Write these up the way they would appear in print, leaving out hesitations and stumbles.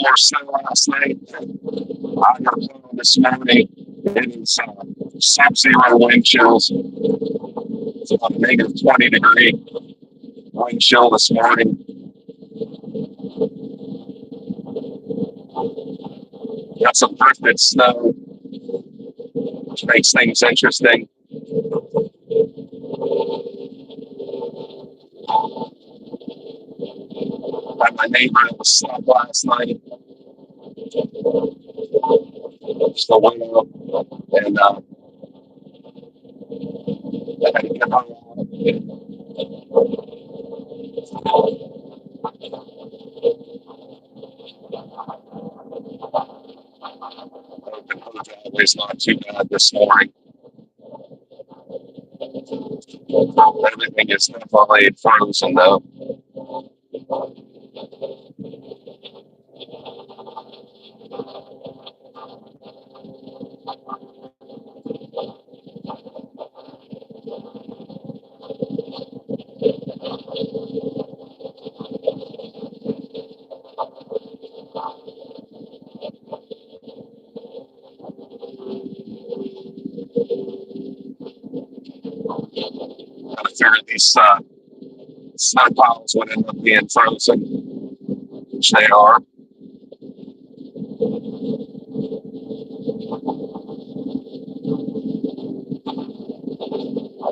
more snow last night. I got home this morning. It is sub-zero wind chills. It's about a negative 20-degree wind chill this morning. Got some drifted snow, which makes things interesting. Had my neighbor that was stuck last night. Just the window, and I had to get home. It's not too bad this morning. Everything is definitely frozen though. I figured these snow piles would end up being frozen, which they are.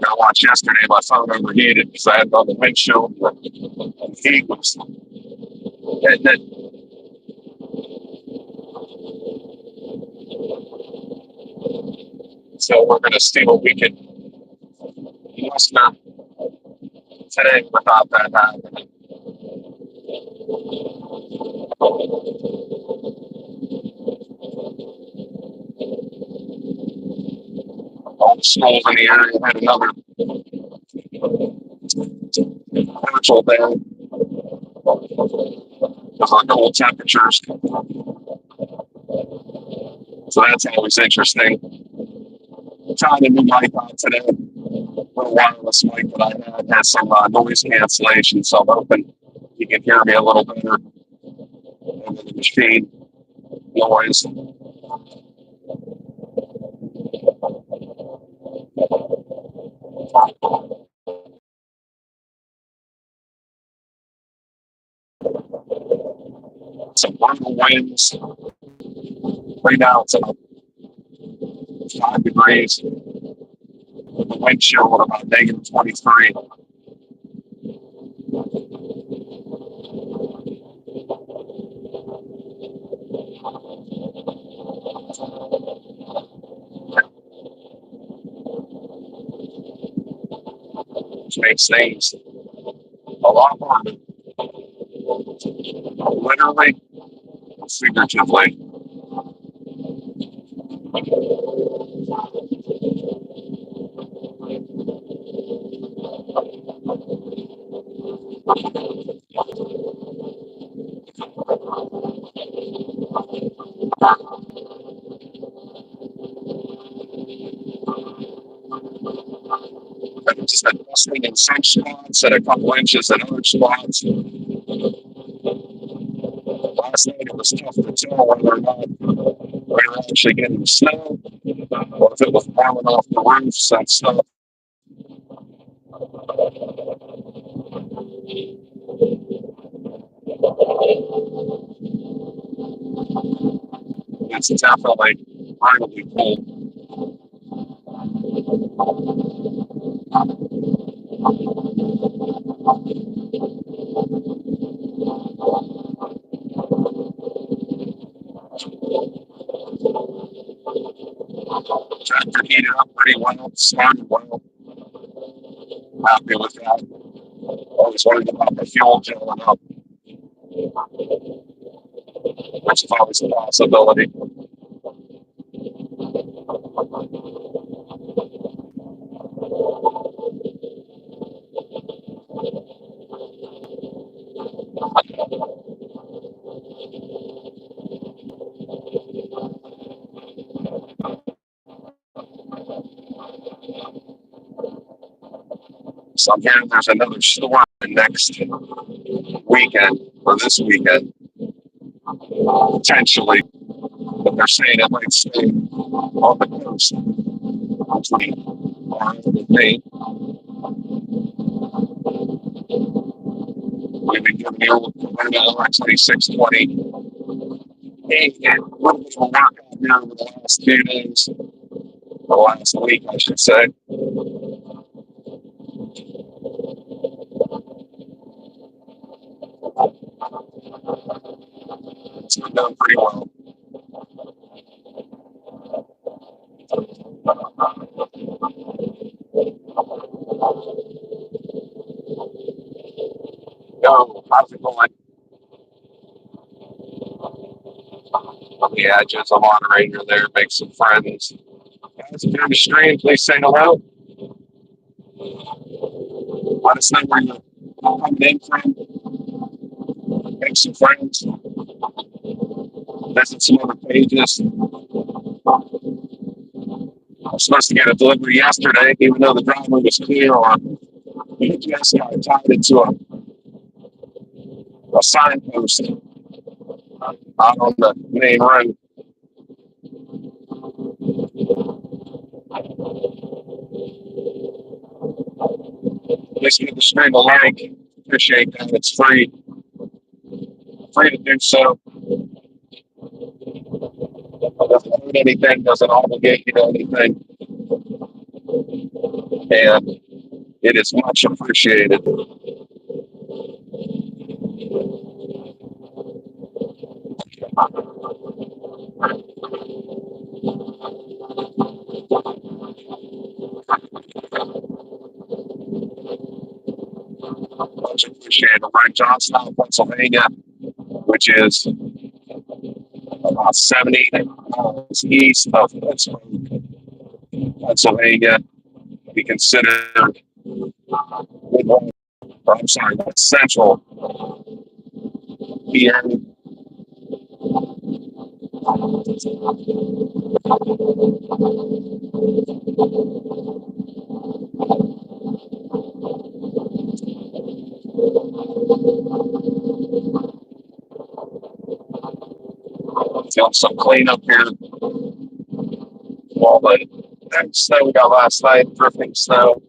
I watched yesterday, my phone overheated because I had it on the windshield, and the heat was hitting it. So we're going to see what we can muster today without that happening. All the schools in the area had another virtual day because of the cold temperatures. So that's always interesting. I'm trying a new mic on today. The wireless mic that I had has some noise cancellation, so I'm hoping you can hear me a little better than the machine noise. Some brutal winds. Right now it's about 5 degrees. With the wind chill at about negative 23. Which makes things a lot harder. Literally, figuratively. I've just been dusting in some spots and a couple inches in other spots. Last night it was tough to tell whether or not we were actually getting snow or if it was blowing off the roofs and stuff. It's definitely incredibly cold. Tractor heated up pretty well, started well. Happy with that. Always worried about the fuel gelling up, which is always a possibility. So I'm hearing there's another storm next weekend, or this weekend. potentially, but they're saying it might stay on the coast. With me, we've been giving the old Kubota LX 2620 a little bit of a workout here over the last few days, the last week, I should say. It's been done pretty well. Yo, how's it going? On the edges, a moderator there, make some friends. Guys, if you're in the stream, please say hello. Let us know where you're coming in from. Make some friends. Visit some other pages. I was supposed to get a delivery yesterday, even though the driver was clear on. The UPS guy tied it to a signpost out on the main road. Please give the stream a like. Appreciate that. It's free. Free to do so. Doesn't hurt anything, doesn't obligate you to anything. And it is much appreciated. Much appreciated. We're in Johnstown, Pennsylvania, which is about 70 miles east of Pittsburgh, Pennsylvania. We consider, I'm sorry, that's central here. Feeling some cleanup here. All the snow we got last night, drifting snow.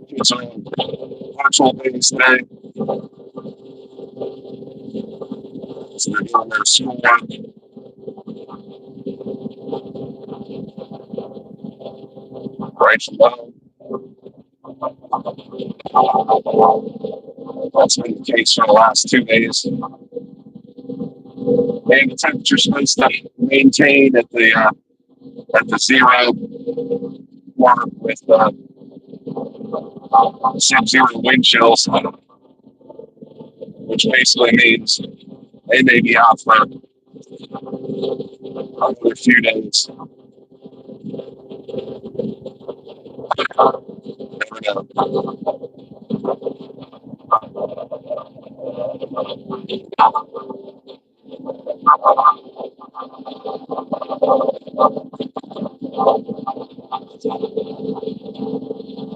Kids are on virtual days today. So they're doing their schoolwork. Right from home. That's been the case for the last 2 days. And the temperature's supposed to maintain at the zero mark with sub-zero wind chills, which basically means they may be out for another few days. Never know.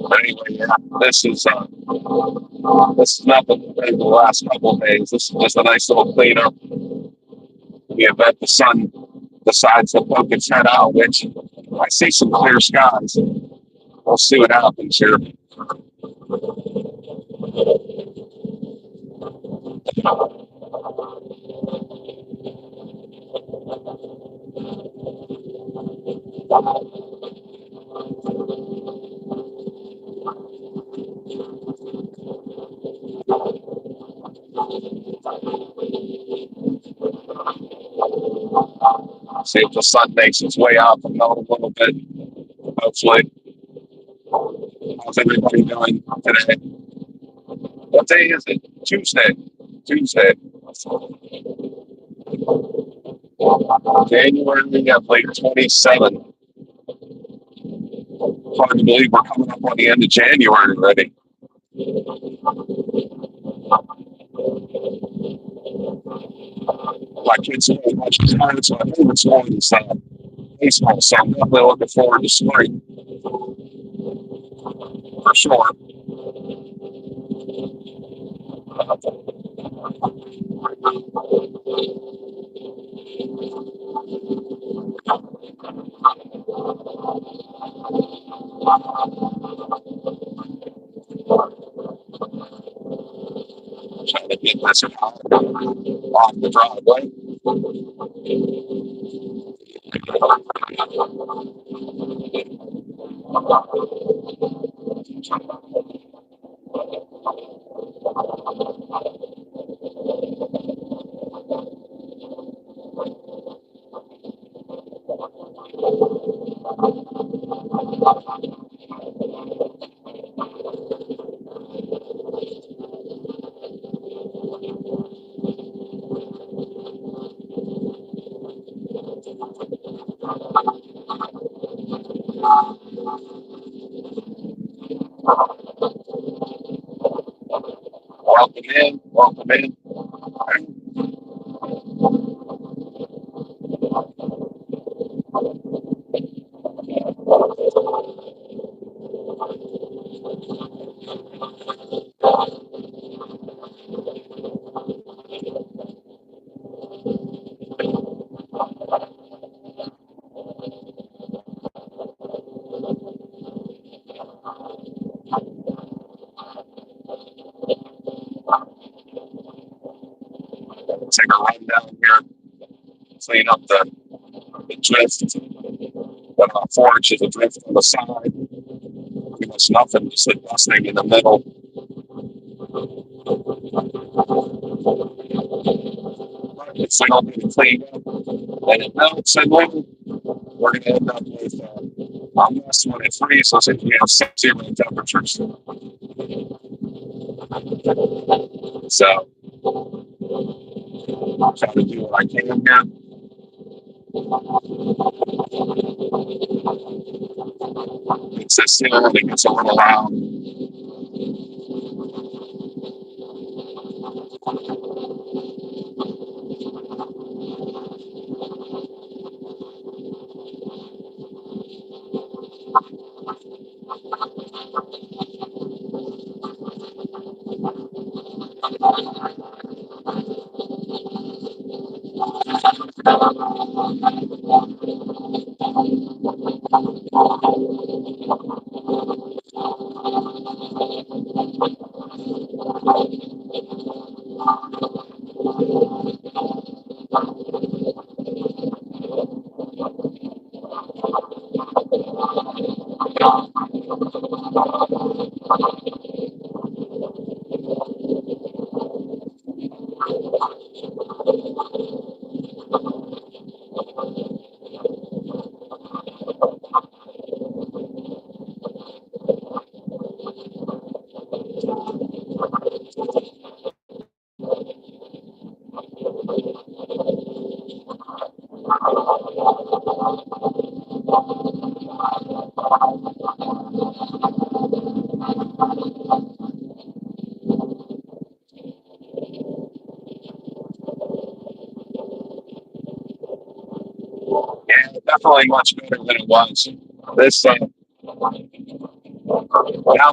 But anyway, yeah, this is nothing compared to the last couple of days. This is just a nice little cleanup. In the event the sun decides to poke its head out, which I see some clear skies. We'll see what happens here. See if the sun makes its way out from home a little bit, hopefully. How's everybody doing today? What day is it? Tuesday. January, I believe 27. Hard to believe we're coming up on the end of January already. My kids play much sports. My favorite sport is baseball, so I'm definitely looking forward to spring. sure. Trying to get this off the driveway. Welcome in, welcome in. Take a run down here, clean up the drift. Got about 4 inches of drift on the side. Pretty much nothing, just the dusting in the middle. It's all getting cleaned up. And it melts, and then we're going to end up with Westwood at 3, so it's going to be 0 temperatures. So I'll try to do what I can here. It's this hill that gets a little loud. Yeah, definitely much better than it was. This now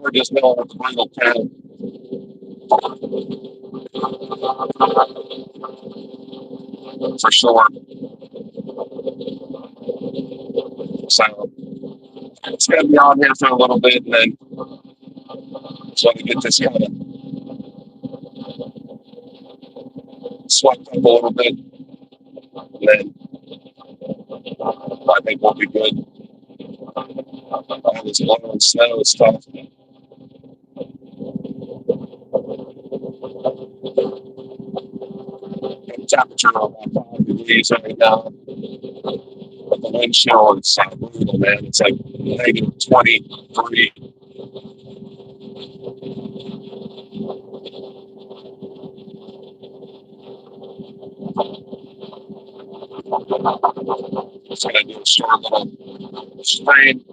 we're just milling with the final pen. For sure. So it's going to be on here for a little bit, and then try to get this kind of swept up a little bit. And then I think we'll be good. All this blowing snow and stuff. The temperature of about 5 degrees right now. But the wind chill is brutal, man. It's like negative 23. So I'm going to do a short little strain.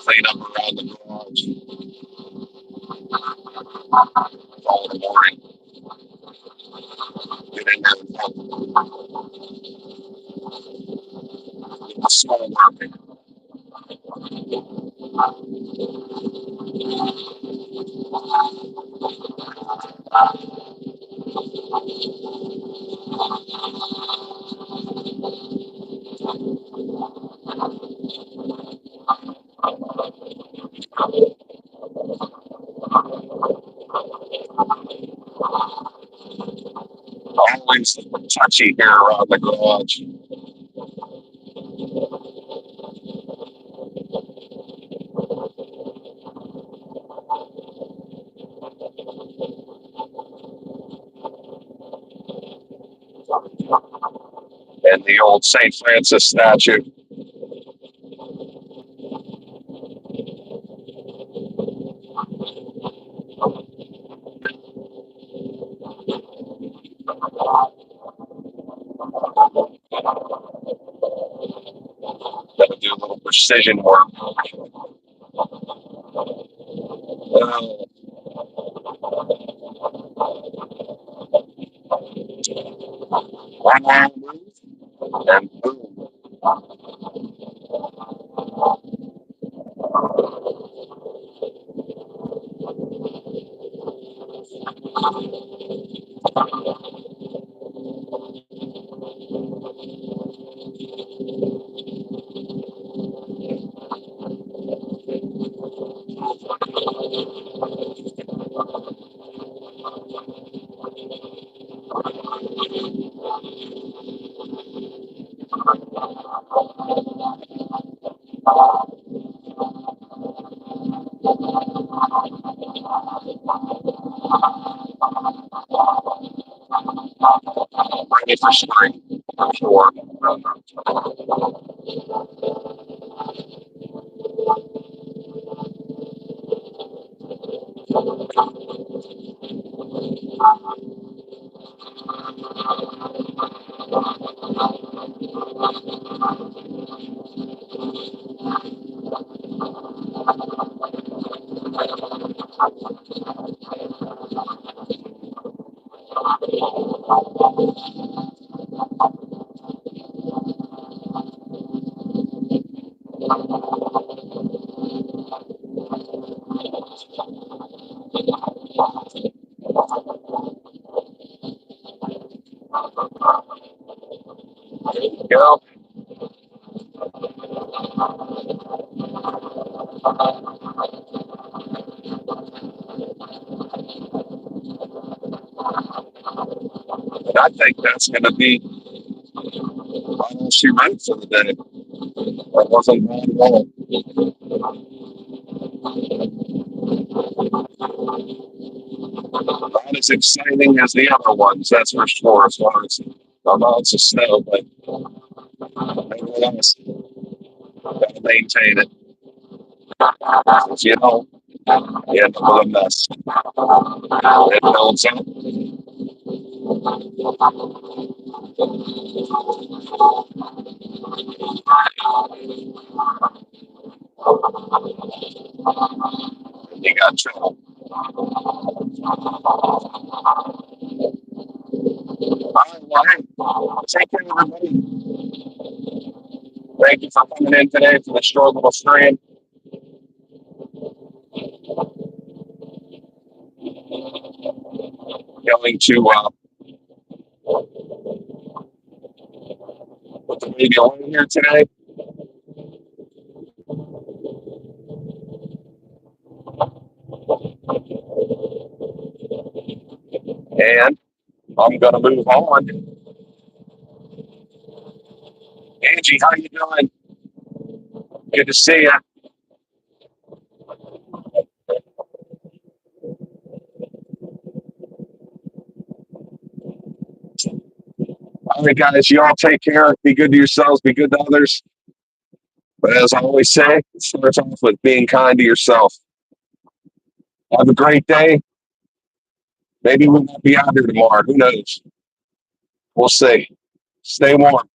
Clean up around the garage all in the morning. small working. Always touchy here around the garage. And the old St. Francis statue. Gotta do a little precision work. One more move, and boom. Ready for spring, for sure. Go. And I think that's going to be all she wrote for the day. That wasn't bad at all. Not as exciting as the other ones, that's for sure, as far as amounts of snow, but nevertheless, gotta maintain it. If you don't, you end up with a mess. It builds up. You got trouble. All right, well, hey, take care, everybody. Thank you for coming in today for the struggle stream. Going to put the baby on here today. And I'm going to move on. Angie, how you doing? Good to see you. All right, guys, you all take care. Be good to yourselves. Be good to others. But as I always say, it starts off with being kind to yourself. Have a great day. Maybe we won't be out here tomorrow. Who knows? We'll see. Stay warm.